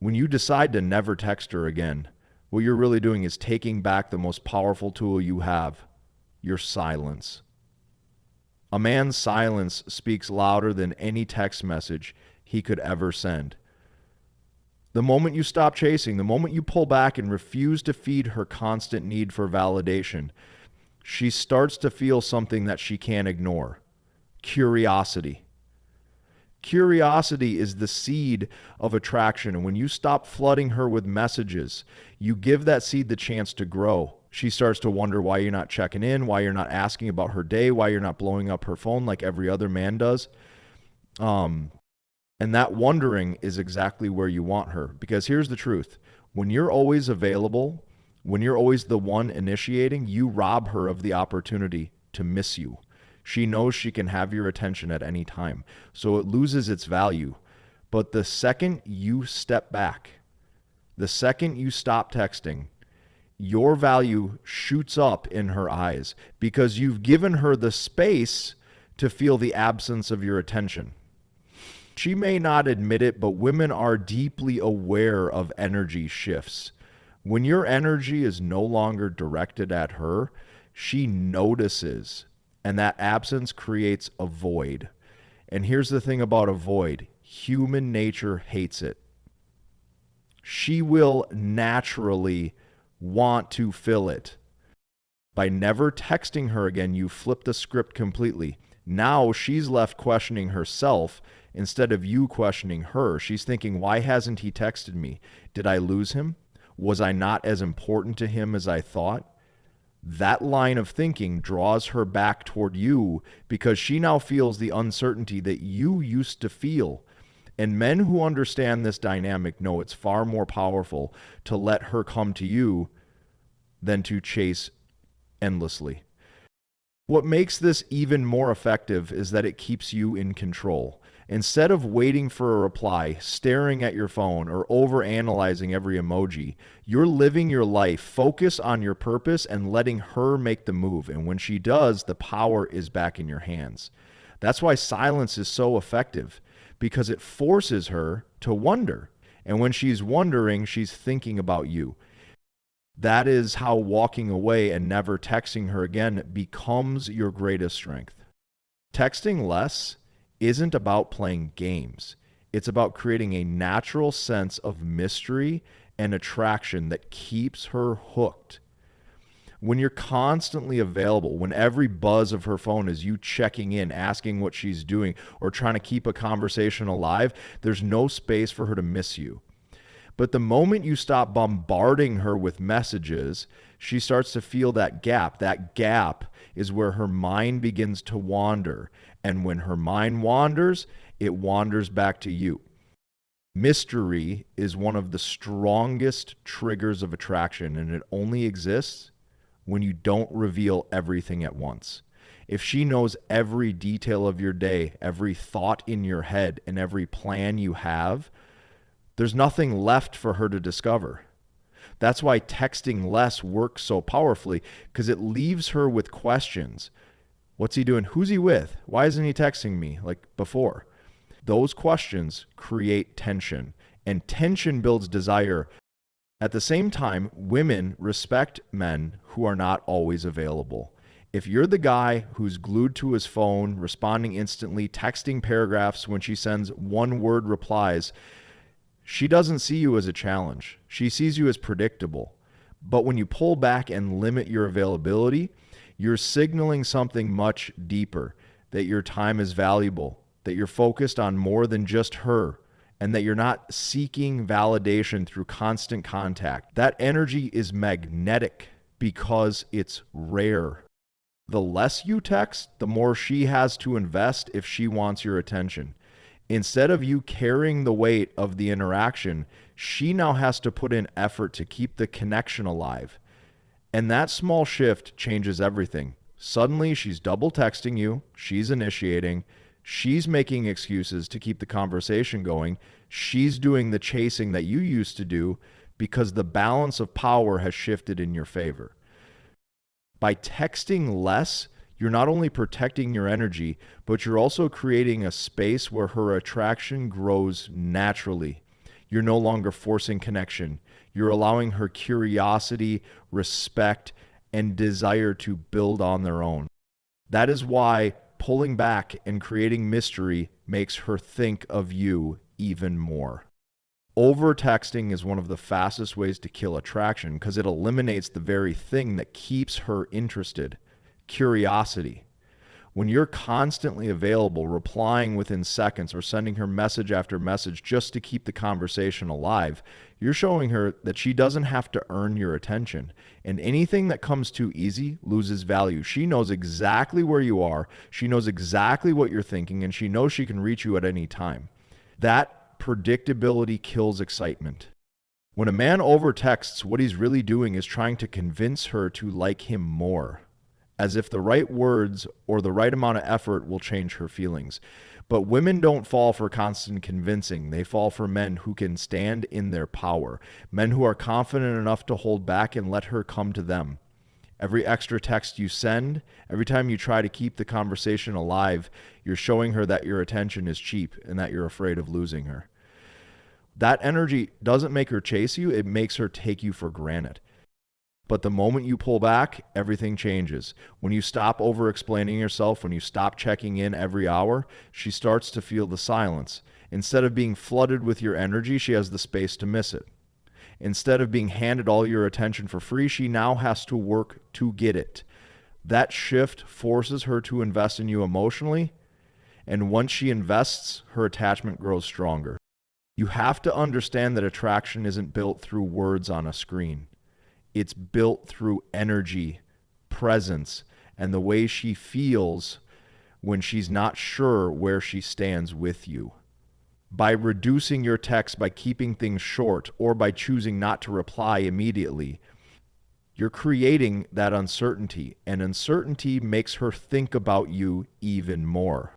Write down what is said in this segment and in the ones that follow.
When you decide to never text her again, what you're really doing is taking back the most powerful tool you have, your silence. A man's silence speaks louder than any text message he could ever send. The moment you stop chasing, the moment you pull back and refuse to feed her constant need for validation, she starts to feel something that she can't ignore: curiosity. Curiosity is the seed of attraction. And when you stop flooding her with messages, you give that seed the chance to grow. She starts to wonder why you're not checking in, why you're not asking about her day, why you're not blowing up her phone like every other man does. And that wondering is exactly where you want her. Because here's the truth. When you're always available, when you're always the one initiating, you rob her of the opportunity to miss you. She knows she can have your attention at any time, so it loses its value. But the second you step back, the second you stop texting, your value shoots up in her eyes because you've given her the space to feel the absence of your attention. She may not admit it, but women are deeply aware of energy shifts. When your energy is no longer directed at her, she notices. And that absence creates a void. And here's the thing about a void. Human nature hates it. She will naturally want to fill it. By never texting her again, you flip the script completely. Now she's left questioning herself instead of you questioning her. She's thinking, why hasn't he texted me? Did I lose him? Was I not as important to him as I thought? That line of thinking draws her back toward you because she now feels the uncertainty that you used to feel. And men who understand this dynamic know it's far more powerful to let her come to you than to chase endlessly. What makes this even more effective is that it keeps you in control. Instead of waiting for a reply, staring at your phone, or overanalyzing every emoji, you're living your life. Focus on your purpose and letting her make the move. And when she does, the power is back in your hands. That's why silence is so effective, because it forces her to wonder. And when she's wondering, she's thinking about you. That is how walking away and never texting her again becomes your greatest strength. Texting less isn't about playing games. It's about creating a natural sense of mystery and attraction that keeps her hooked. When you're constantly available, when every buzz of her phone is you checking in, asking what she's doing, or trying to keep a conversation alive, there's no space for her to miss you. But the moment you stop bombarding her with messages, she starts to feel that gap. That gap is where her mind begins to wander. And when her mind wanders, it wanders back to you. Mystery is one of the strongest triggers of attraction, and it only exists when you don't reveal everything at once. If she knows every detail of your day, every thought in your head, and every plan you have, there's nothing left for her to discover. That's why texting less works so powerfully, because it leaves her with questions. What's he doing? Who's he with? Why isn't he texting me like before? Those questions create tension, and tension builds desire. At the same time, women respect men who are not always available. If you're the guy who's glued to his phone, responding instantly, texting paragraphs when she sends one-word replies, she doesn't see you as a challenge. She sees you as predictable. But when you pull back and limit your availability, you're signaling something much deeper, that your time is valuable, that you're focused on more than just her, and that you're not seeking validation through constant contact. That energy is magnetic because it's rare. The less you text, the more she has to invest if she wants your attention. Instead of you carrying the weight of the interaction, she now has to put in effort to keep the connection alive. And that small shift changes everything. Suddenly, she's double texting you, she's initiating, she's making excuses to keep the conversation going, she's doing the chasing that you used to do because the balance of power has shifted in your favor. By texting less, you're not only protecting your energy, but you're also creating a space where her attraction grows naturally. You're no longer forcing connection. You're allowing her curiosity, respect, and desire to build on their own. That is why pulling back and creating mystery makes her think of you even more. Over texting is one of the fastest ways to kill attraction because it eliminates the very thing that keeps her interested, curiosity. When you're constantly available, replying within seconds or sending her message after message just to keep the conversation alive, you're showing her that she doesn't have to earn your attention. And anything that comes too easy loses value. She knows exactly where you are, she knows exactly what you're thinking, and she knows she can reach you at any time. That predictability kills excitement. When a man overtexts, what he's really doing is trying to convince her to like him more, as if the right words or the right amount of effort will change her feelings. But women don't fall for constant convincing. They fall for men who can stand in their power, men who are confident enough to hold back and let her come to them. Every extra text you send, every time you try to keep the conversation alive, you're showing her that your attention is cheap and that you're afraid of losing her. That energy doesn't make her chase you, it makes her take you for granted. But the moment you pull back, everything changes. When you stop over-explaining yourself, when you stop checking in every hour, she starts to feel the silence. Instead of being flooded with your energy, she has the space to miss it. Instead of being handed all your attention for free, she now has to work to get it. That shift forces her to invest in you emotionally, and once she invests, her attachment grows stronger. You have to understand that attraction isn't built through words on a screen. It's built through energy, presence, and the way she feels when she's not sure where she stands with you. By reducing your text, by keeping things short, or by choosing not to reply immediately, you're creating that uncertainty, and uncertainty makes her think about you even more.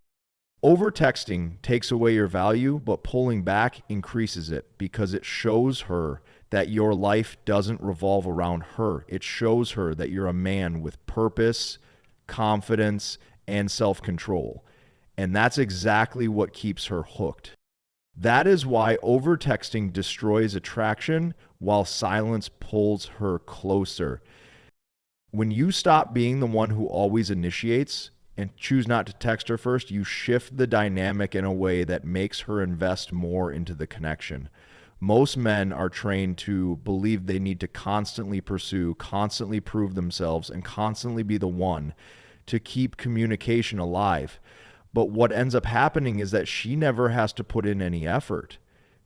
Over-texting takes away your value, but pulling back increases it because it shows her that your life doesn't revolve around her. It shows her that you're a man with purpose, confidence, and self-control. And that's exactly what keeps her hooked. That is why over-texting destroys attraction while silence pulls her closer. When you stop being the one who always initiates and choose not to text her first, you shift the dynamic in a way that makes her invest more into the connection. Most men are trained to believe they need to constantly pursue, constantly prove themselves, and constantly be the one to keep communication alive. But what ends up happening is that she never has to put in any effort.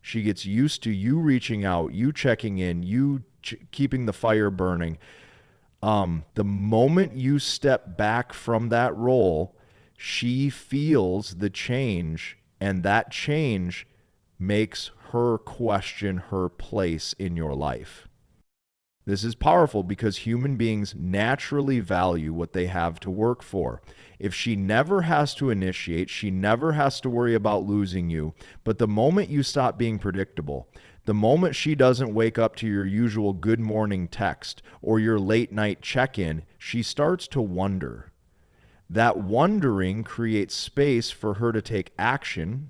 She gets used to you reaching out, you checking in, you keeping the fire burning. The moment you step back from that role, she feels the change, and that change makes her question her place in your life. This is powerful because human beings naturally value what they have to work for. If she never has to initiate, she never has to worry about losing you. But the moment you stop being predictable, the moment she doesn't wake up to your usual good morning text or your late night check-in, she starts to wonder. That wondering creates space for her to take action.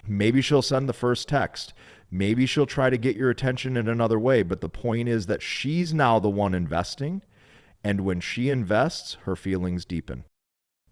Maybe she'll send the first text. Maybe she'll try to get your attention in another way. But the point is that she's now the one investing. And when she invests, her feelings deepen.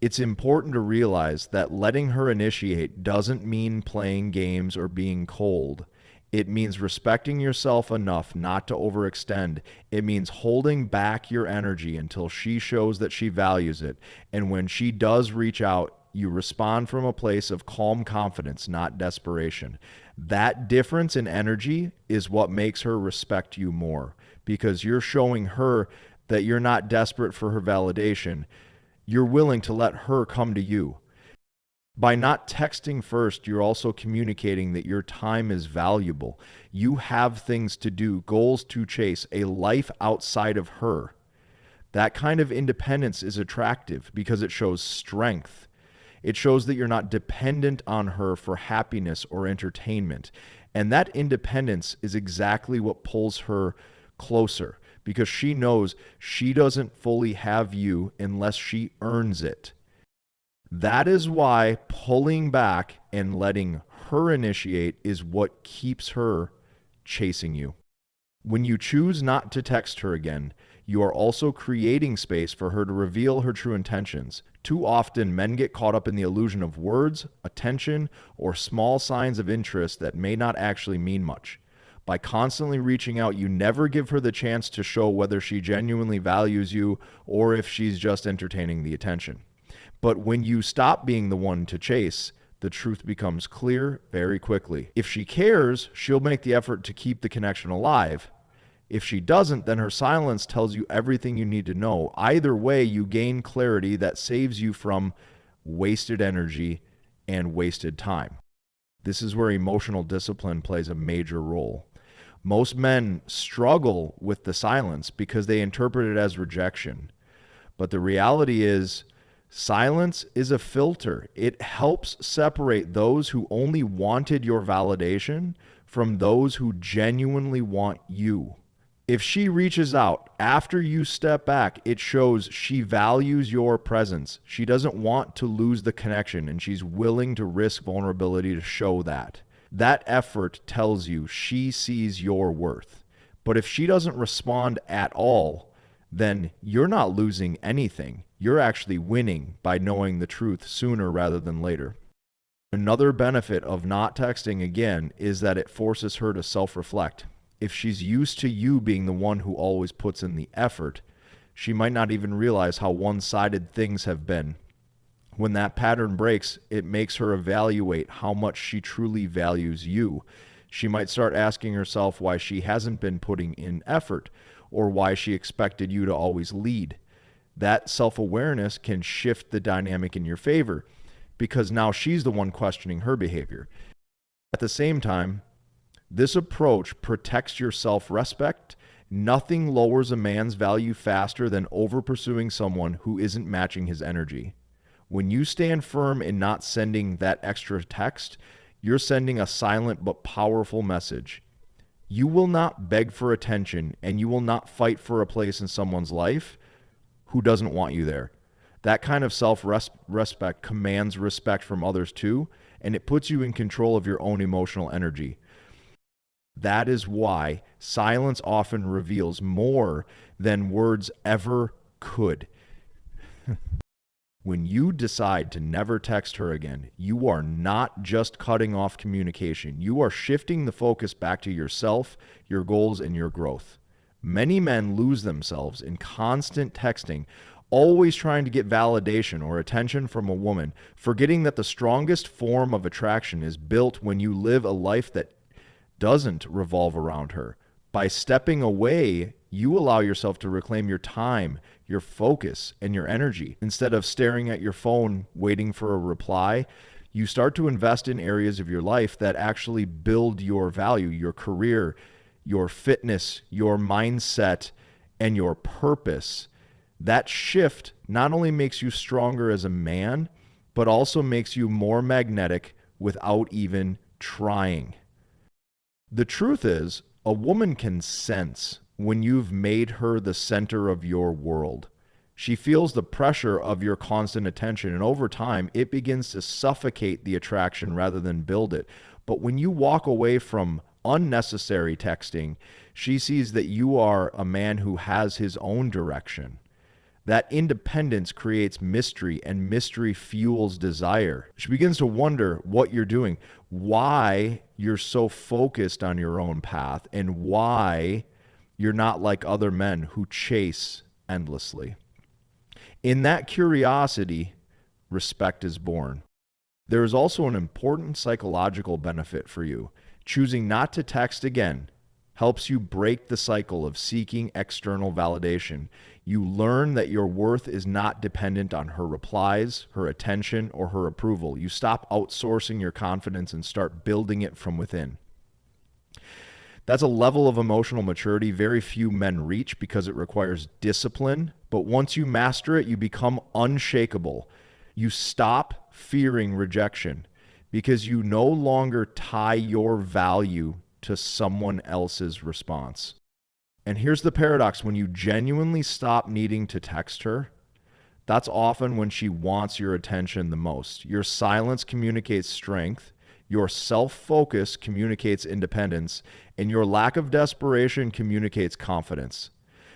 It's important to realize that letting her initiate doesn't mean playing games or being cold. It means respecting yourself enough not to overextend. It means holding back your energy until she shows that she values it. And when she does reach out, you respond from a place of calm confidence, not desperation. That difference in energy is what makes her respect you more, because you're showing her that you're not desperate for her validation. You're willing to let her come to you. By not texting first, you're also communicating that your time is valuable. You have things to do, goals to chase, a life outside of her. That kind of independence is attractive because it shows strength. It shows that you're not dependent on her for happiness or entertainment. And that independence is exactly what pulls her closer, because she knows she doesn't fully have you unless she earns it. That is why pulling back and letting her initiate is what keeps her chasing you. When you choose not to text her again, you are also creating space for her to reveal her true intentions. Too often, men get caught up in the illusion of words, attention, or small signs of interest that may not actually mean much. By constantly reaching out, you never give her the chance to show whether she genuinely values you or if she's just entertaining the attention. But when you stop being the one to chase, the truth becomes clear very quickly. If she cares, she'll make the effort to keep the connection alive. If she doesn't, then her silence tells you everything you need to know. Either way, you gain clarity that saves you from wasted energy and wasted time. This is where emotional discipline plays a major role. Most men struggle with the silence because they interpret it as rejection. But the reality is, silence is a filter. It helps separate those who only wanted your validation from those who genuinely want you. If she reaches out after you step back, it shows she values your presence. She doesn't want to lose the connection, and she's willing to risk vulnerability to show that. That effort tells you she sees your worth. But if she doesn't respond at all, then you're not losing anything. You're actually winning by knowing the truth sooner rather than later. Another benefit of not texting again is that it forces her to self-reflect. If she's used to you being the one who always puts in the effort, she might not even realize how one-sided things have been. When that pattern breaks, it makes her evaluate how much she truly values you. She might start asking herself why she hasn't been putting in effort, or why she expected you to always lead. That self-awareness can shift the dynamic in your favor, because now she's the one questioning her behavior. At the same time, this approach protects your self-respect. Nothing lowers a man's value faster than over-pursuing someone who isn't matching his energy. When you stand firm in not sending that extra text, you're sending a silent but powerful message. You will not beg for attention, and you will not fight for a place in someone's life who doesn't want you there. That kind of self-respect commands respect from others too, and it puts you in control of your own emotional energy. That is why silence often reveals more than words ever could. When you decide to never text her again, you are not just cutting off communication. You are shifting the focus back to yourself, your goals, and your growth. Many men lose themselves in constant texting, always trying to get validation or attention from a woman, forgetting that the strongest form of attraction is built when you live a life that doesn't revolve around her. By stepping away, you allow yourself to reclaim your time, your focus, and your energy. Instead of staring at your phone waiting for a reply, you start to invest in areas of your life that actually build your value, your career, your fitness, your mindset, and your purpose. That shift not only makes you stronger as a man, but also makes you more magnetic without even trying. The truth is, a woman can sense when you've made her the center of your world. She feels the pressure of your constant attention, and over time, it begins to suffocate the attraction rather than build it. But when you walk away from unnecessary texting, she sees that you are a man who has his own direction. That independence creates mystery, and mystery fuels desire. She begins to wonder what you're doing, why you're so focused on your own path, and why you're not like other men who chase endlessly. In that curiosity, respect is born. There is also an important psychological benefit for you. Choosing not to text again helps you break the cycle of seeking external validation. You learn that your worth is not dependent on her replies, her attention, or her approval. You stop outsourcing your confidence and start building it from within. That's a level of emotional maturity very few men reach because it requires discipline, but once you master it, you become unshakable. You stop fearing rejection because you no longer tie your value to someone else's response. And here's the paradox: when you genuinely stop needing to text her, that's often when she wants your attention the most. Your silence communicates strength. Your self-focus communicates independence, and your lack of desperation communicates confidence.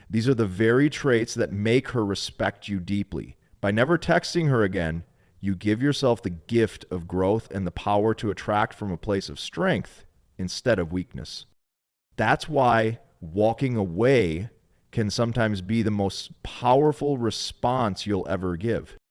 These are the very traits that make her respect you deeply. By never texting her again, you give yourself the gift of growth and the power to attract from a place of strength instead of weakness. That's why walking away can sometimes be the most powerful response you'll ever give.